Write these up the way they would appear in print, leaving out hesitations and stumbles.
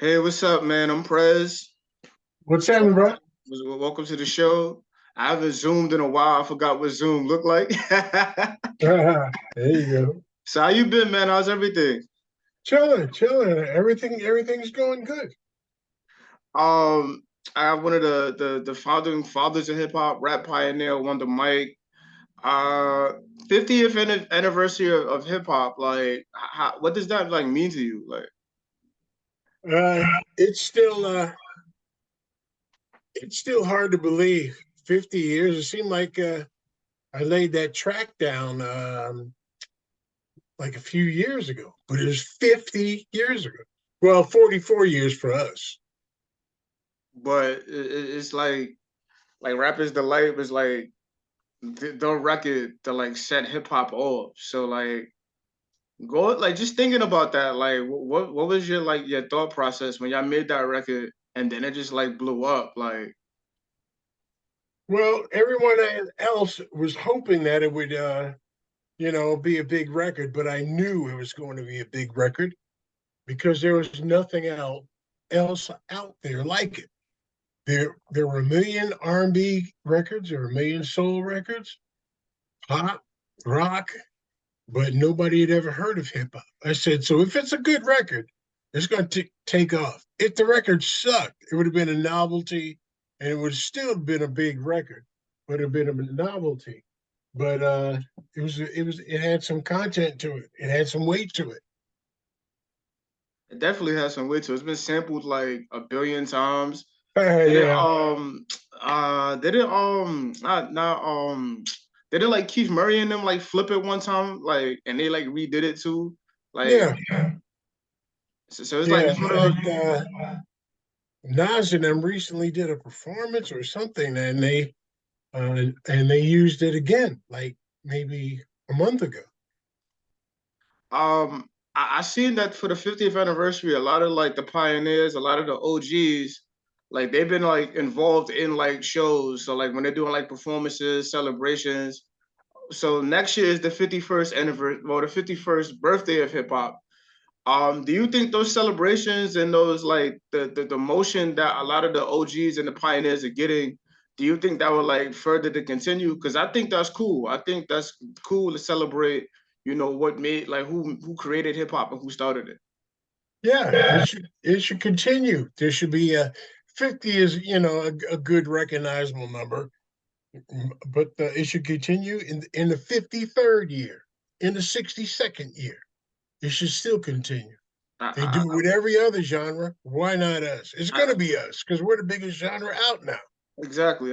Hey, what's up, man? I'm Prez. What's happening, bro? Welcome to the show. I haven't zoomed in a while. I forgot what Zoom looked like. There you go. So how you been, man? How's everything? Chilling, chilling. Everything's going good. Um, I have one of the founding fathers of hip hop, rap pioneer, Wonder Mike. Uh, 50th anniversary of hip hop. Like, what does that like mean to you? Like, Uh, it's still it's still hard to believe. 50 years. It seemed like I laid that track down like a few years ago, but it was 50 years ago. Well, 44 years for us. but it's like Rapper's Delight was like the record to like set hip hop off. So like go like just thinking about that, like what was your like your thought process when y'all made that record and then it just like blew up? Like Well, everyone else was hoping that it would be a big record, but I knew it was going to be a big record because there was nothing else out there like it. There were a million R&B records, there were a million soul records, pop, rock, but nobody had ever heard of hip hop. I said, so if it's a good record, it's going to take off. If the record sucked, it would have been a novelty, and it would have still been a big record, but it would have been a novelty. But it had some content to it. It had some weight to it. it definitely has some weight to it. It's been sampled like a billion times. Did it Yeah, did it not did it like Keith Murray and them like flip it one time like and they like redid it too? Like yeah, so it's like yeah. it's In one of those. fact, Nas and them recently did a performance or something, and they used it again, like maybe a month ago. I seen that for the 50th anniversary, a lot of like the pioneers, a lot of the OGs, like they've been like involved in like shows. So like when they're doing like performances, celebrations. So next year is the 51st anniversary, well, the 51st birthday of hip hop. Do you think those celebrations and those like the motion that a lot of the OGs and the pioneers are getting, do you think that would like further to continue? Because I think that's cool. I think that's cool to celebrate, what made like who created hip hop and who started it. Yeah, it should continue. There should be a 50 is a good recognizable number, but it should continue in the 53rd year, in the 62nd year. It should still continue. They do I, it with every other genre. Why not us? It's I, going to be us because we're the biggest genre out now. exactly.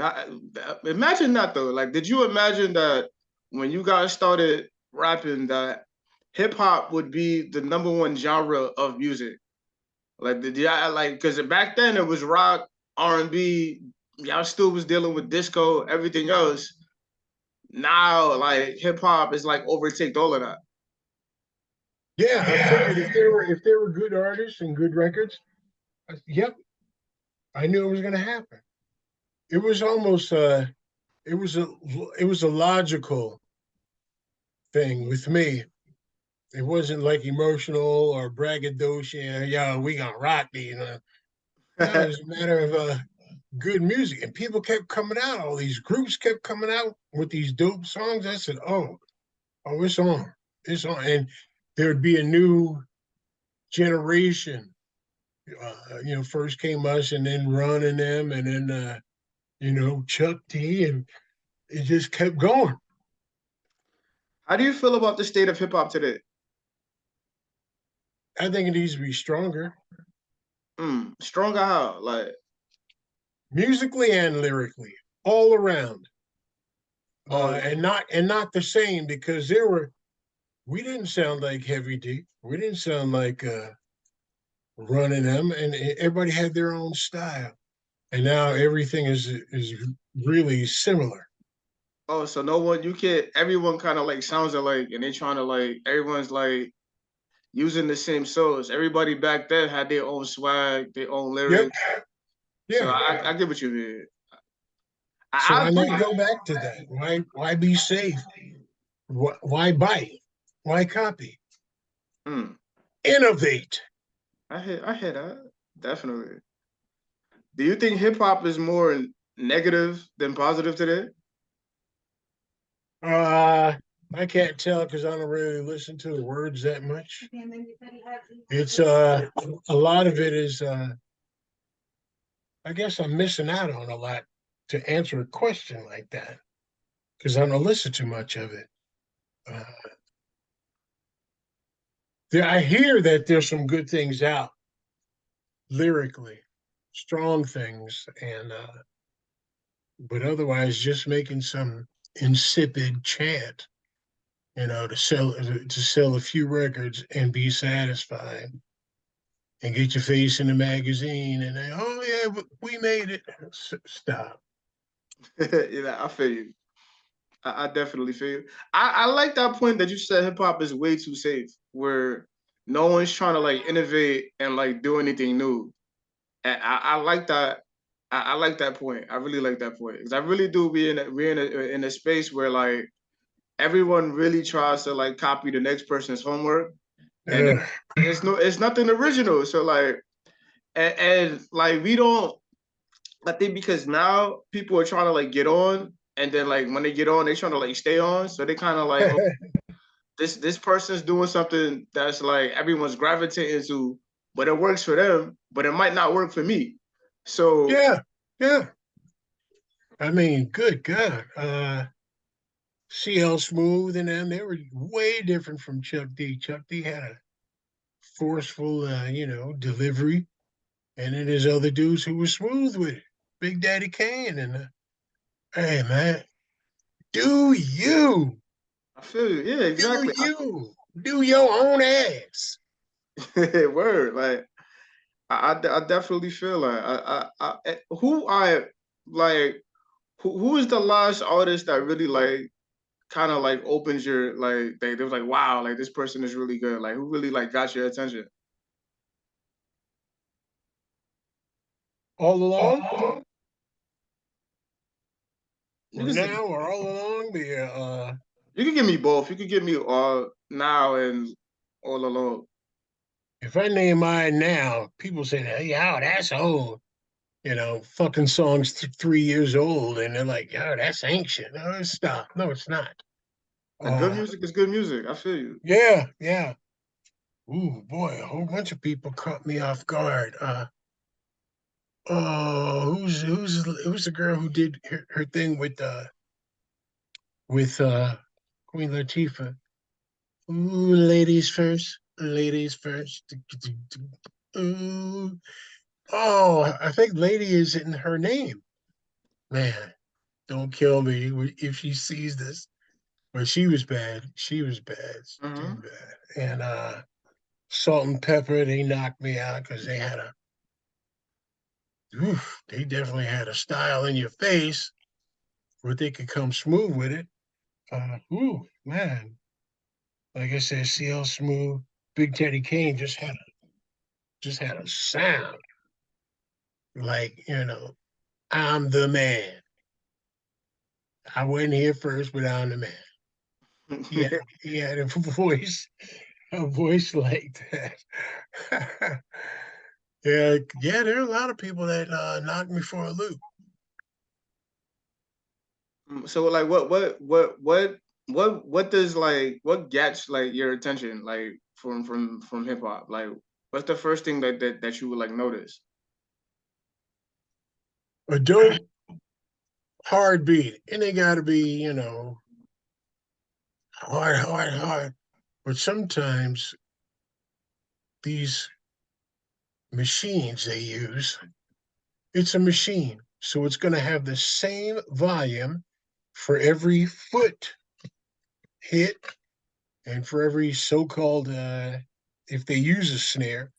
Imagine that though. Like, did you imagine that when you guys started rapping that hip hop would be the number one genre of music? Like the yeah, like because back then it was rock, R&B. Y'all still was dealing with disco, everything else. Now like hip hop is like overtaked all of that. Yeah, I figured if there were good artists and good records, yep, I knew it was going to happen. It was almost it was a it was a logical thing with me. It wasn't like emotional or braggadocious. Yeah, we gonna rock these. No, it was a matter of good music, and people kept coming out. All these groups kept coming out with these dope songs. I said, oh, it's on, and there would be a new generation. First came us, and then Run and them, and then Chuck D, and it just kept going. How do you feel about the state of hip hop today? I think it needs to be stronger, Stronger how? Like musically and lyrically, all around, oh and not the same because we didn't sound like Heavy D, we didn't sound like Running them, and everybody had their own style, and now everything is really similar. so no one you can't everyone kind of like sounds alike and they trying to like everyone's like using the same source. Everybody back then had their own swag, their own Yep, lyrics. So yeah. I get what you mean. So I why not agree. go back to that? Why be safe? Why bite? Why copy? Mm, Innovate. I hear that. definitely. Do you think hip hop is more negative than positive today? Uh, I can't tell because I don't really listen to the words that much. It's a lot of it is I guess I'm missing out on a lot to answer a question like that because I don't listen to much of it. Uh, I hear that there's some good things out lyrically, strong things, and but otherwise just making some insipid chant, to sell a few records and be satisfied and get your face in the magazine and they, oh yeah, we made it. Stop. Yeah, I feel you. I definitely feel you. I like that point that you said hip hop is way too safe, where no one's trying to like innovate and like do anything new. And I like that. I like that point. I really like that point because I really do be in a space where like everyone really tries to like copy the next person's homework, and Ugh. it's nothing original. So like and like we don't. I think because now people are trying to like get on, and then like when they get on, they trying to like stay on. So they kind of like, oh, this person's doing something that's like everyone's gravitating to, but it works for them, but it might not work for me. So Yeah, yeah. I mean, good God. CL Smooth and them, they were way different from Chuck D. Chuck D had a forceful, delivery, and then there's other dudes who were smooth with it. Big Daddy Kane and hey man, do you, I feel you. Yeah, do exactly. you, do your own ass. Word. Like I definitely feel like who I like who is the last artist that really like kind of like opens your like they was like wow like this person is really good like who really like got your attention. All along, You or can now, or all along. you can give me both. You could give me all now and all along. If I name mine now, people say, "Hey, yo, that's old." Fucking song's 3 years old, and they're like, "Yo, that's ancient." No, stop. No, it's not. And good Uh, music is good music. I feel you. yeah, yeah. Ooh, boy, a whole bunch of people caught me off guard. Oh, who's the girl who did her thing with Queen Latifah? Ooh, ladies first, ladies first. Ooh. Oh, I think lady is in her name. Man, don't kill me if she sees this. But she was bad. She was bad. Too Hmm. bad. And Salt and Pepper, they knocked me out because they definitely had a style in your face where they could come smooth with it. Man. Like I said, CL Smooth, Big Teddy Kane just had a sound. Like, I'm the man. I wasn't here first, but I'm the man. He had a voice like that. Yeah, yeah, there are a lot of people that knocked me for a loop. So like what does like what gets like your attention like from hip hop like what's the first thing that you would like notice? A dope hard beat. And they gotta be, hard, hard, hard. But sometimes these machines they use, it's a machine. So it's gonna have the same volume for every foot hit and for every so-called if they use a snare,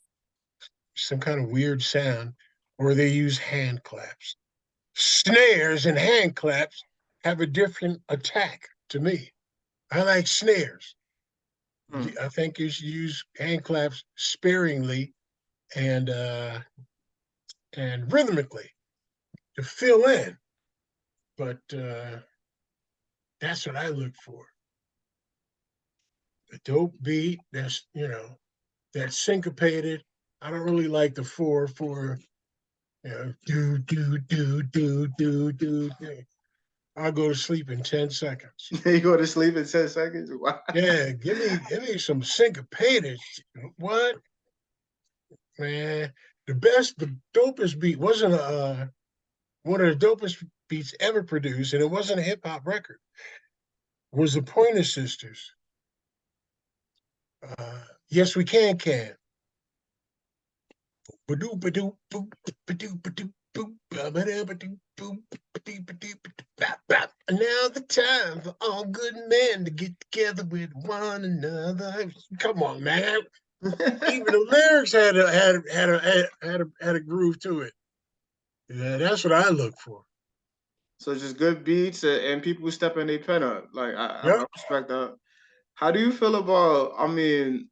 some kind of weird sound, or they use hand claps. Snares and hand claps have a different attack to me. I like snares. Hmm. I think you should use hand claps sparingly and uh, and rhythmically to fill in. But that's what I look for. A dope beat that's syncopated I don't really like the 4/4. You know, do. I'll go to sleep in 10 seconds. You go to sleep in 10 seconds? Wow. Yeah, give me some syncopated. What, man? The dopest beat wasn't one of the dopest beats ever produced, and it wasn't a hip hop record. Was the Pointer Sisters? Yes, we can. Ba-doo, ba-doo, boop, ba-doo, ba-doo, boop, ba-ba-da, ba-doo, boop, ba-doo, ba-doo, ba-doo, bap, bap. And now the time for all good men to get together with one another. Come on, man. Even the lyrics had a groove to it. Yeah, that's what I look for. So just good beats and people stepping their pen up. Like I Yep. respect that. How do you feel about? I mean,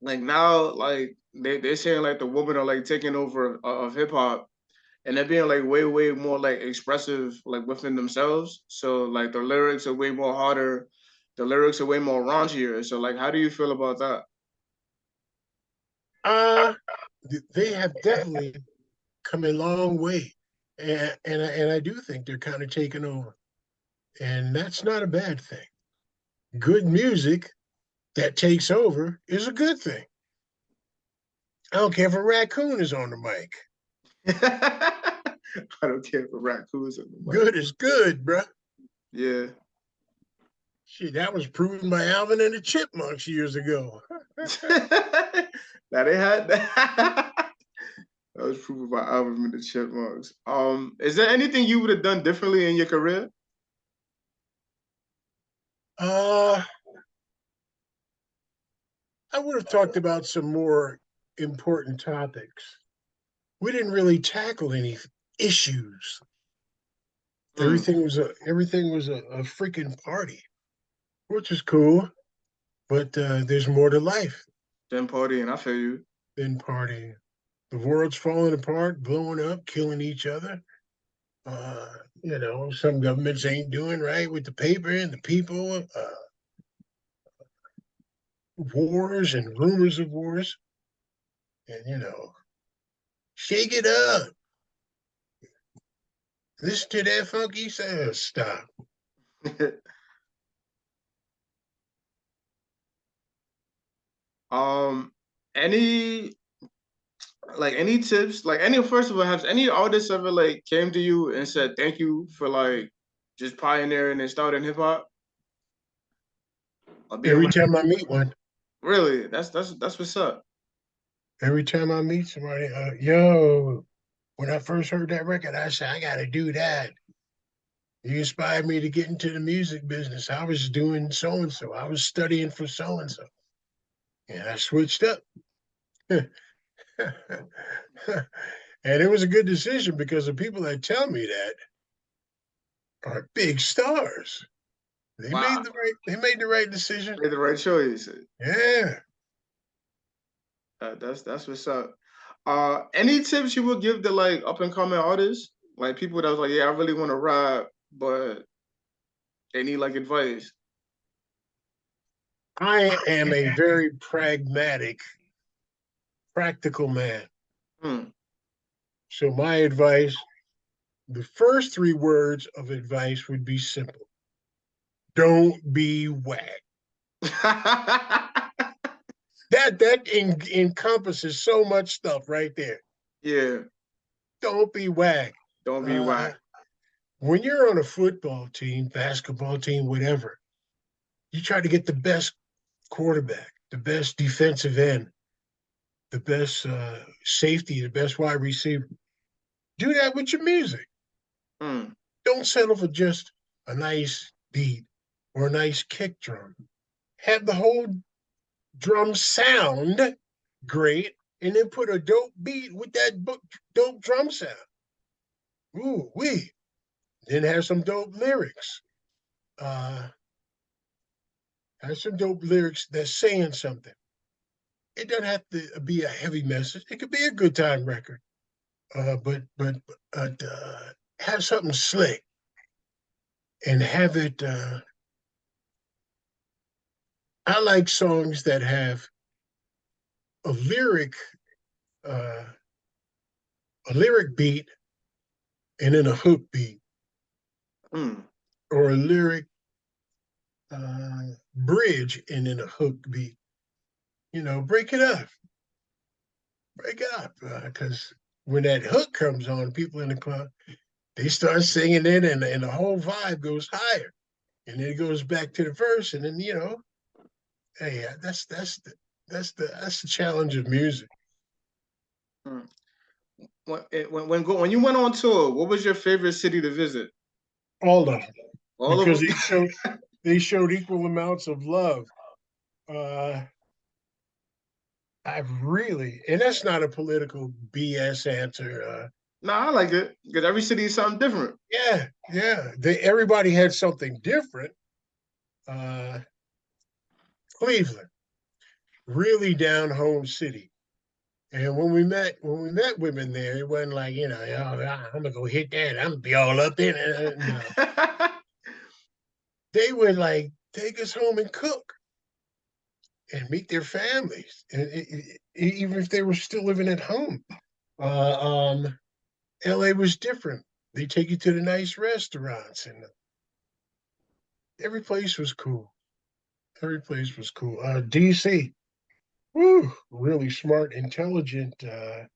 like now, like they're saying like the women are like taking over of hip hop, and they're being like way more like expressive like within themselves. So like the lyrics are way more harder, the lyrics are way more raunchier. So like, how do you feel about that? Uh, they have definitely come a long way, and I do think they're kind of taking over, and that's not a bad thing. Good music that takes over is a good thing. I don't care if a raccoon is on the mic. I don't care for raccoons in the mic. Good is good, bruh. Yeah. Shit, that was proven by Alvin and the Chipmunks years ago. Now they had that. That was proven by Alvin and the Chipmunks. Is there anything you would have done differently in your career? Uh, I would have talked about some more important topics. We didn't really tackle any issues. Mm, Everything was a freaking party, which is cool. But there's more to life then party, and I feel you. than partying. The world's falling apart, blowing up, killing each other. Some governments ain't doing right with the paper and the people. Wars and rumors of wars, and shake it up. Listen to that funky sound. Stop. um, any any tips? Like any first of all, has any artists ever like came to you and said thank you for like just pioneering and starting hip hop or being Every like time I meet one, really? That's what's up. every time I meet somebody, yo, when I first heard that record, I said, I got to do that. You inspired me to get into the music business. I was doing so and so. I was studying for so and I switched up. And it was a good decision because the people that tell me that are big stars. They Wow, made the right decision. made the right choice. Yeah. That's what's up. Any tips you would give to like up and coming artists, like people that was like, yeah, I really want to rap, but they need like advice. I am a very pragmatic, practical man. Hmm. So my advice, the first three words of advice would be simple. Don't be whack. That encompasses so much stuff right there. Yeah, Don't be whack. don't be Uh, whack. when you're on a football team, basketball team, whatever, you try to get the best quarterback, the best defensive end, the best safety, the best wide receiver. Do that with your music. Hmm. Don't settle for just a nice beat or a nice kick drum. Have the whole drum sound great, and then put a dope beat with that dope drum sound. Ooh, wee. Then have some dope lyrics. Uh, have some dope lyrics that's saying something. It doesn't have to be a heavy message. It could be a good time record. But have something slick and have it. I like songs that have a lyric uh, a lyric beat and then a hook beat, Mm. or a lyric bridge and then a hook beat. Break it up, break it up, because when that hook comes on, people in the club they start singing it, and the whole vibe goes higher, and then it goes back to the verse, and then hey, that's the challenge of music. Mm. When you went on tour, what was your favorite city to visit? All of them, All because of them. they showed equal amounts of love. Uh, I've really, and that's not a political BS answer. Nah, I like it because every city is something different. Yeah, yeah. Everybody had something different. Uh, Cleveland, really down home city. And when we met women there, it wasn't like, I'm gonna go hit that. I'm gonna be all up in it. No, they would like take us home and cook and meet their families, and even if they were still living at home. Uh, um, LA was different. They take you to the nice restaurants, and every place was cool. Every place was cool. DC, woo, really smart, intelligent. That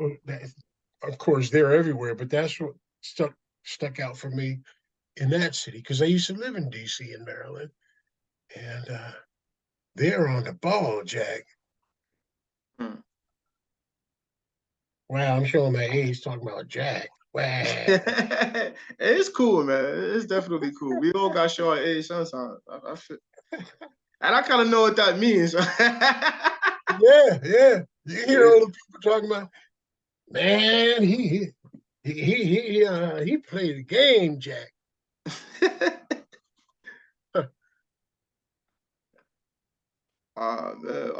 was that. Of course, they're everywhere, but that's what stuck out for me in that city, because I used to live in DC in Maryland, and they're on the ball, Jack. Mm. Wow, I'm showing my age talking about Jack. Wow. It's cool, man. It's definitely cool. We all got short age sometimes. I feel, and I kind of know what that means. Yeah, yeah. You hear Yeah. all the people talking about, man, he played the game, Jack. Man,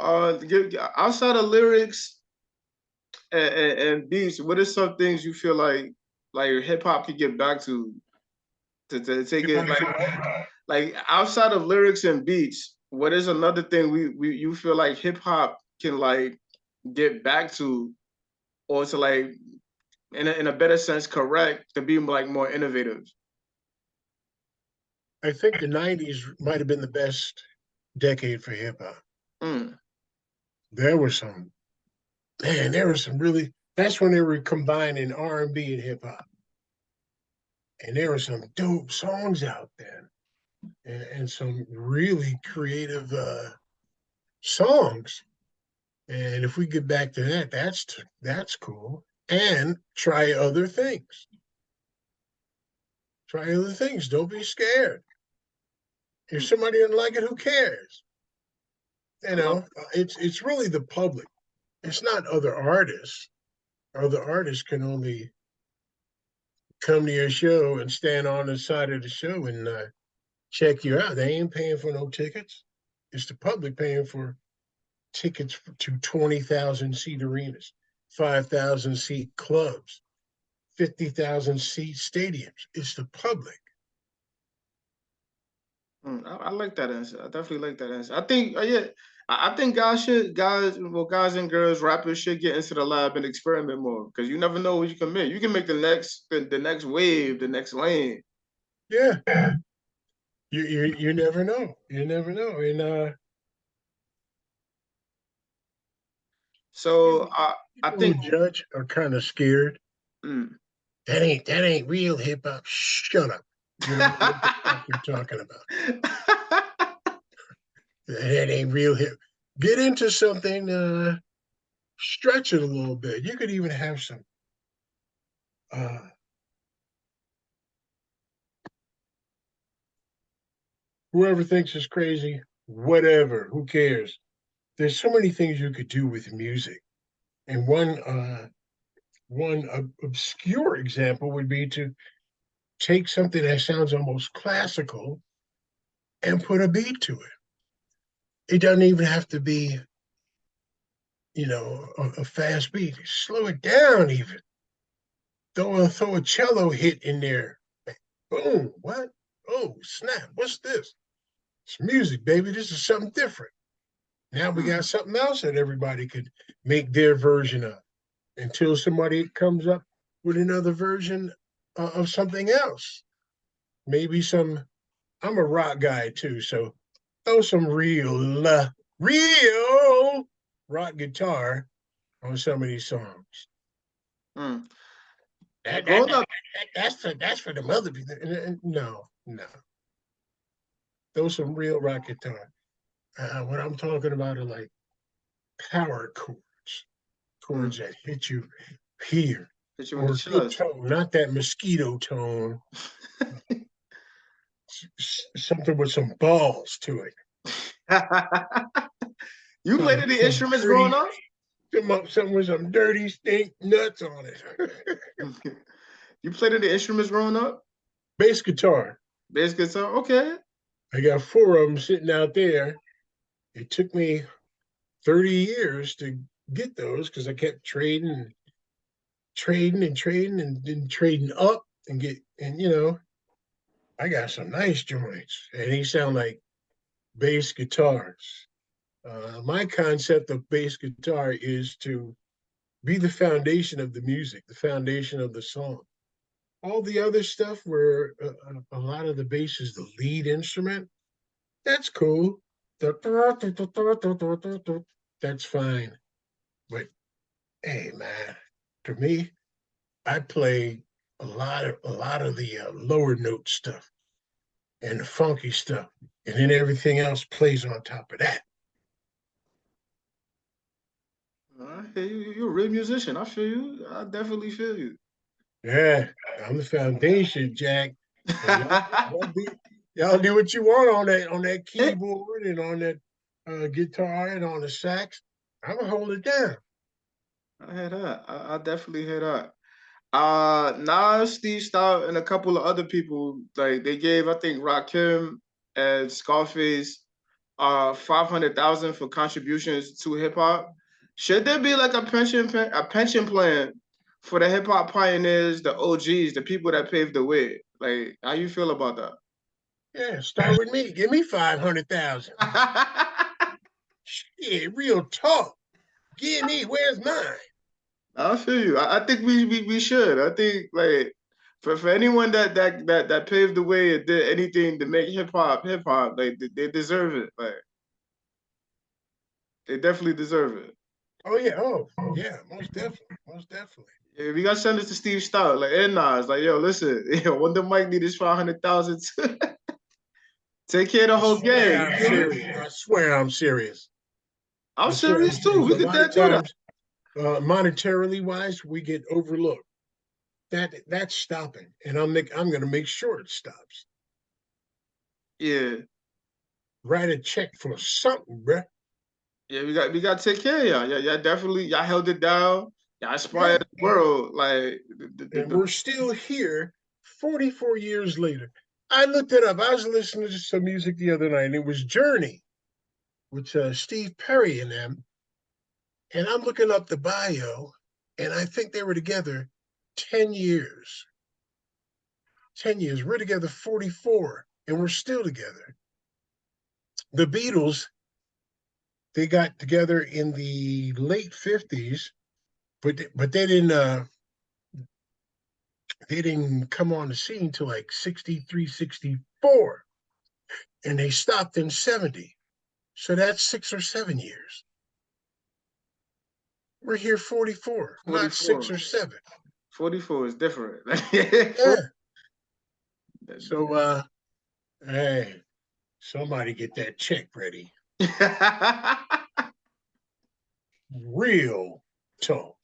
outside of lyrics and beats, what are some things you feel like hip hop could get back to take Get it back to what? like outside of lyrics and beats? What is another thing we you feel like hip hop can like get back to, or to like in a better sense correct to be like more innovative? I think the '90s might have been the best decade for hip hop. Mm. There were some, man, there were some really. That's when they were combining R&B and hip hop, and there were some dope songs out there, and some really creative songs. And if we get back to that, that's cool. And try other things. Try other things. Don't be scared. If somebody doesn't like it, who cares? I love It's really the public. It's not other artists. Other artists can only come to your show and stand on the side of the show and check you out. They ain't paying for no tickets. It's the public paying for tickets to 20,000 seat arenas, 5,000 seat clubs, 50,000 seat stadiums. It's the public. I like that answer. I definitely like that answer. I think yeah, I think guys and girls, rappers should get into the lab and experiment more because you never know what you can make. You can make the next wave, the next lane. Yeah, you never know. You never know. And So people I people who think judge are kind of scared. mm. That ain't real hip hop. Shut up. You don't know what the fuck you're talking about. That ain't real hip. Get into something. Stretch it a little bit. You could even have some. Uh, Whoever thinks is crazy, whatever. Who cares? There's so many things you could do with music, and one obscure example would be to take something that sounds almost classical and put a beat to it. It doesn't even have to be, a fast beat. Slow it down even. Throw a cello hit in there. Boom. What? Oh, snap. What's this? It's music, baby. This is something different. Now we got something else that everybody could make their version of until somebody comes up with another version of something else. Maybe some, I'm a rock guy too, so throw some real rock guitar on some of these songs. Mm. That, that, Growing that, up, that's for the mother people. No, no. Those some real rock guitar. What I'm talking about are like power chords, mm, chords that hit you here, hit you in the or good chest. tone, not that mosquito tone. Something with some balls to it. You played any Some instruments growing dirty, up? something with some dirty stink nuts on it. You played any instruments growing up? Bass guitar. Bass guitar? Okay. I got 4 of them sitting out there. It took me 30 years to get those because I kept trading and then trading up and I got some nice joints and they sound like bass guitars. My concept of bass guitar is to be the foundation of the music, the foundation of the song. All the other stuff where a lot of the bass is the lead instrument, that's cool. That's fine. But hey, man, to me, I play a lot of the lower note stuff and the funky stuff, and then everything else plays on top of that. I hear you. You're a real musician. I feel you. I definitely feel you. Yeah, I'm the foundation, Jack. And y'all do what you want on that keyboard and on that guitar and on the sax. I'm gonna hold it down. I hear that. I definitely hear that. Nas, Steve Stout, and a couple of other people, like they gave, I think, Rakim and Scarface 500,000 for contributions to hip hop. Should there be like a pension plan for the hip hop pioneers, the OGs, the people that paved the way? Like, how you feel about that? Yeah, start with me. Give me 500,000. Yeah, real talk. Give me. Where's mine? I feel you. I think we should. I think like for anyone that paved the way and did anything to make hip hop, like they deserve it. Like they definitely deserve it. Oh yeah. Oh yeah. Most definitely. Most definitely. Yeah, we gotta send this to Steve Stout, like and Nas, like yo, listen, yo, Wonder Mike need his 500,000 to take care of the I whole swear gang. I'm serious. I swear I'm serious. I'm I swear I'm serious too. serious. We A could lot of do that. times, monetarily wise, we get overlooked. That's stopping, and I'm going to make sure it stops. Yeah, Write a check for something, bruh. yeah, we got to take care of y'all. Yeah, definitely. Y'all held it down. Y'all Yeah, inspired the world. Like and we're still here 44 years later. I looked it up. I was listening to some music the other night, and it was Journey with Steve Perry and them. And I'm looking up the bio, and I think they were together 10 years. 10 years. We're together 44, and we're still together. The Beatles, they got together in the late 50s, but they didn't come on the scene till like 63, 64, and they stopped in 70. So that's 6 or 7 years. We're here 44, not 44. 6 or 7. 44 is different. Yeah. So hey, somebody get that check ready. Real talk.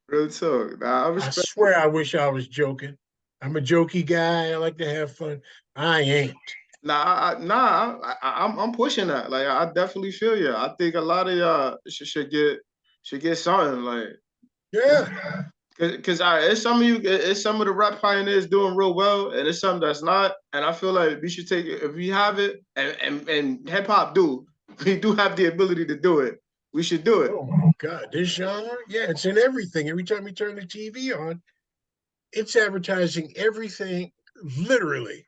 Real talk. Nah, I I respect. swear I wish I was joking. I'm a jokey guy. I like to have fun. I ain't. I'm pushing that. Like I definitely feel you. I think a lot of y'all should get something like Yeah. because it's some of you it's some of the rap pioneers doing real well and it's some that's not. And I feel like we should take it if we have it and hip hop do we do have the ability to do it. We should do it. Oh my God. This genre, yeah, it's in everything. Every time you turn the TV on, it's advertising everything literally.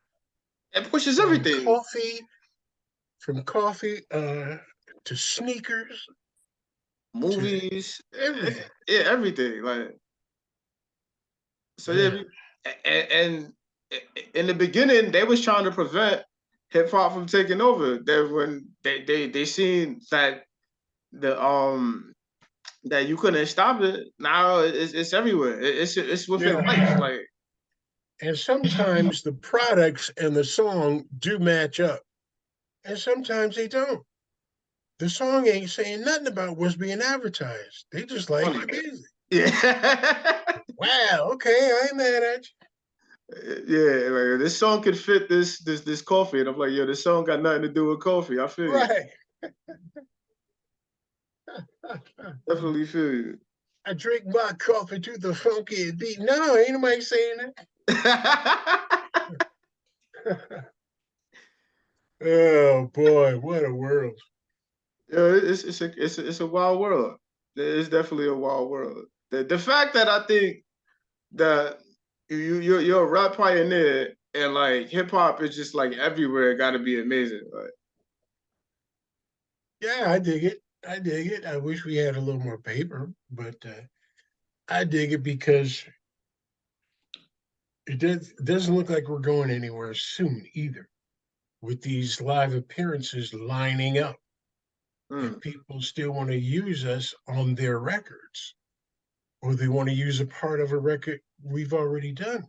It pushes From everything. coffee, from coffee, to sneakers to Movies, everything. yeah, everything. Like so, yeah. Yeah. And in the beginning, they was trying to prevent hip hop from taking over. That when they seen that the that you couldn't stop it. Now it's everywhere. It's within Yeah. life. Like And sometimes the products and the song do match up, and sometimes they don't. The song ain't saying nothing about what's being advertised. They just like funny. the music. Yeah. Wow, okay, I ain't mad at Yeah, like this song could fit this coffee, and I'm like, yo, this song got nothing to do with coffee. I feel you. you, Right. definitely feel you. I drink my coffee to the funky beat. No, ain't nobody saying that. Oh boy, what a world. Yeah, it's a wild world. It's definitely a wild world. The fact that I think that you're a rap pioneer and like hip hop is just like everywhere got to be amazing. Like, Yeah, I dig it. I dig it. I wish we had a little more paper, but I dig it because doesn't look like we're going anywhere soon either, with these live appearances lining up, and mm, people still want to use us on their records, or they want to use a part of a record we've already done.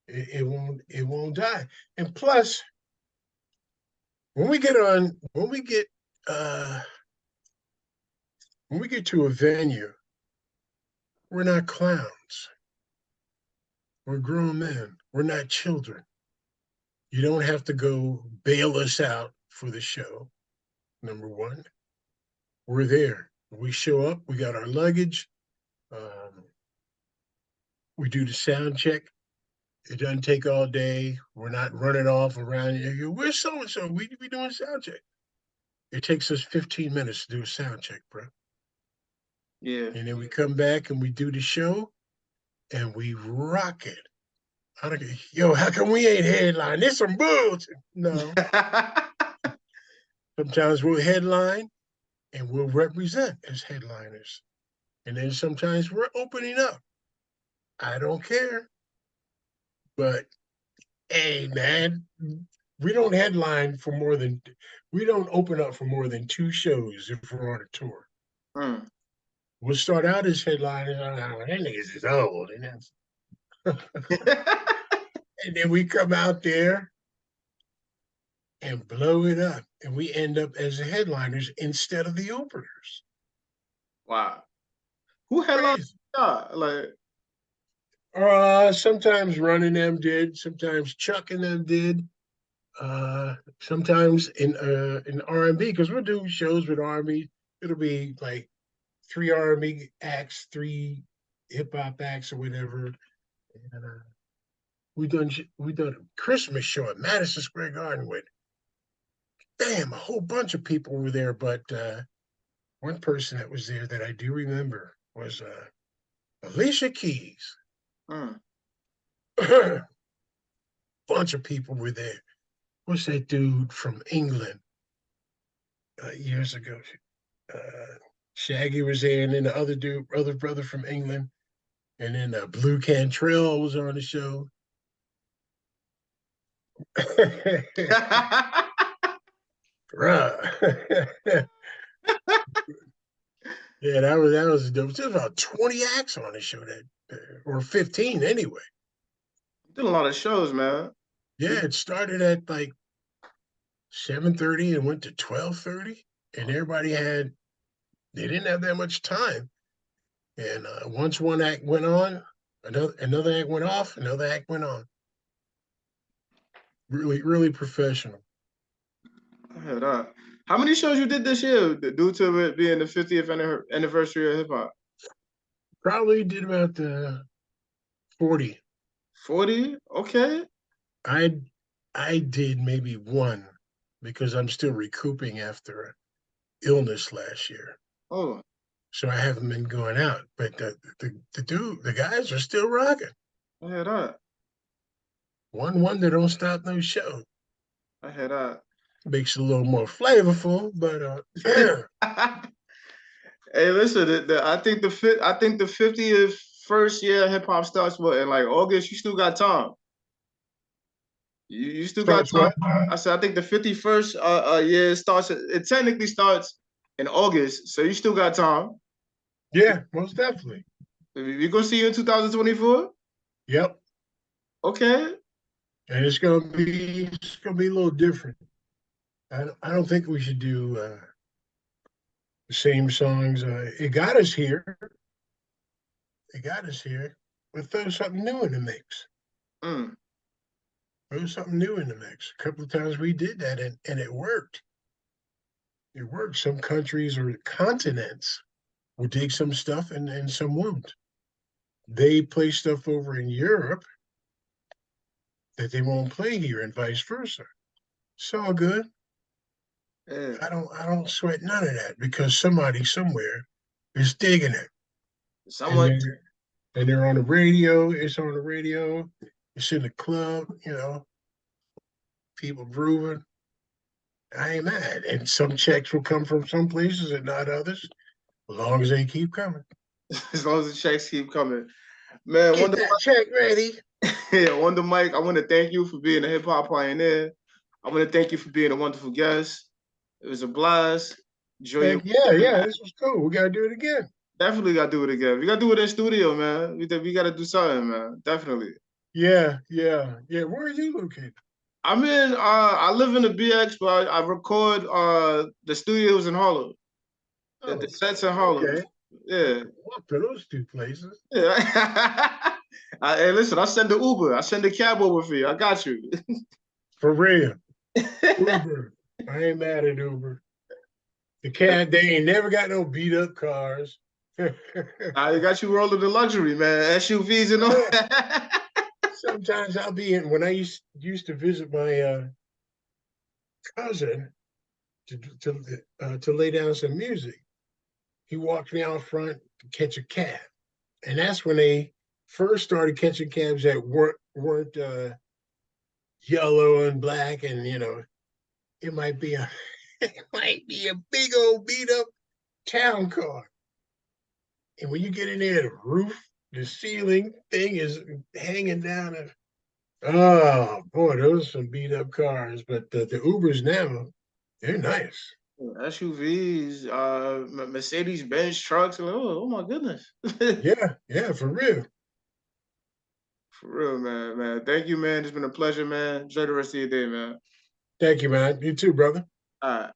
It won't die. And plus, when we get uh when we get to a venue, we're not clowns. We're grown men. We're not children. You don't have to go bail us out for the show. Number one, we're there. We show up. We got our luggage. Um, we do the sound check. It doesn't take all day. We're not running off around. We're so and so. We doing sound check. It takes us 15 minutes to do a sound check, bro. yeah. And then we come back and we do the show and we rock it. I don't, yo, how come we ain't headline? There's some bullshit. No. Sometimes we'll headline and we'll represent as headliners. And then sometimes we're opening up. I don't care. But hey, man, we don't headline for more than, we don't open up for more than two shows if we're on a tour. Mm. We'll start out as headliners. Oh, that niggas is old. And then we come out there and blow it up. And we end up as the headliners instead of the openers. Wow. Who headlined Crazy. that? Like, Sometimes Running them did, sometimes Chuck and them did. Sometimes in R&B, because we'll do shows with R&B. It'll be like three R&B acts, three hip hop acts, or whatever. And we done a Christmas show at Madison Square Garden with damn a whole bunch of people were there, but one person that was there that I do remember was Alicia Keys. mm. Bunch of people were there. What's that dude from England years ago? Shaggy was there, and then the other dude, other brother from England, and then Blue Cantrell was on the show. Bruh. Yeah, that was there was about 20 acts on the show that or 15 anyway. Did a lot of shows, man. Yeah, it started at like 7:30 and went to 12:30, and everybody had they didn't have that much time. And once one act went on, another act went off, another act went on. Really, really professional. I heard that. How many shows you did this year due to it being the 50th anniversary of hip hop? Probably did about 40. 40? Okay. I I did maybe one because I'm still recouping after an illness last year. Oh, So I haven't been going out. But the guys are still rocking. I heard that. One that don't stop no show. I heard that. Makes it a little more flavorful, but Hey, listen, I think the 50th first year hip hop starts what in like August. You still got time. You still got starts time. what? I said I think the 51st year starts. It technically starts in August, so you still got time. Yeah, most definitely. We gonna see you in 2024. Yep. Okay. And it's gonna be a little different. I don't think we should do the same songs. It got us here. It got us here. But throw something new in the mix. Mm. Throw something new in the mix. A couple of times we did that, and it worked. It worked. Some countries or continents will dig some stuff, and some won't. They play stuff over in Europe that they won't play here, and vice versa. It's all good. Yeah. I don't sweat none of that because somebody somewhere is digging it, and Somewhat. they're on the radio. It's on the radio. It's in the club. People grooving. I ain't mad. And some checks will come from some places and not others, as long as they keep coming. As long as the checks keep coming, man. Get that check ready. Yeah, Wonder Mike, I want to thank you for being a hip hop pioneer. I want to thank you for being a wonderful guest. It was a blast. Enjoy your Heck yeah, yeah. This was cool. We gotta do it again. definitely gotta do it again. We gotta do it in studio, man. We gotta do something, man. Definitely. Yeah, yeah, yeah. Where are you located? I live in the BX, but I record the studios in Harlem. The Oh, sets in Harlem. okay. Yeah. What to those two places? Yeah. Hey, listen, I send the Uber. I send the cab over for you. I got you. For real. Uber. I ain't mad at Uber. The cat, they ain't never got no beat up cars. I got you rolling the luxury, man. SUVs and all Yeah. that. Sometimes I'll be in when I used to visit my cousin to lay down some music. He walked me out front to catch a cab, and that's when they first started catching cabs that weren't yellow and black, and it might be a it might be a big old beat up town car. And when you get in there, the roof, the ceiling thing is hanging down. Oh boy, those are some beat up cars. But the Ubers now, they're nice. SUVs, Mercedes Benz trucks. Oh my goodness. Yeah, yeah, for real. For real, man. Thank you, man. It's been a pleasure, man. Enjoy the rest of your day, man. Thank you, man. You too, brother. All right.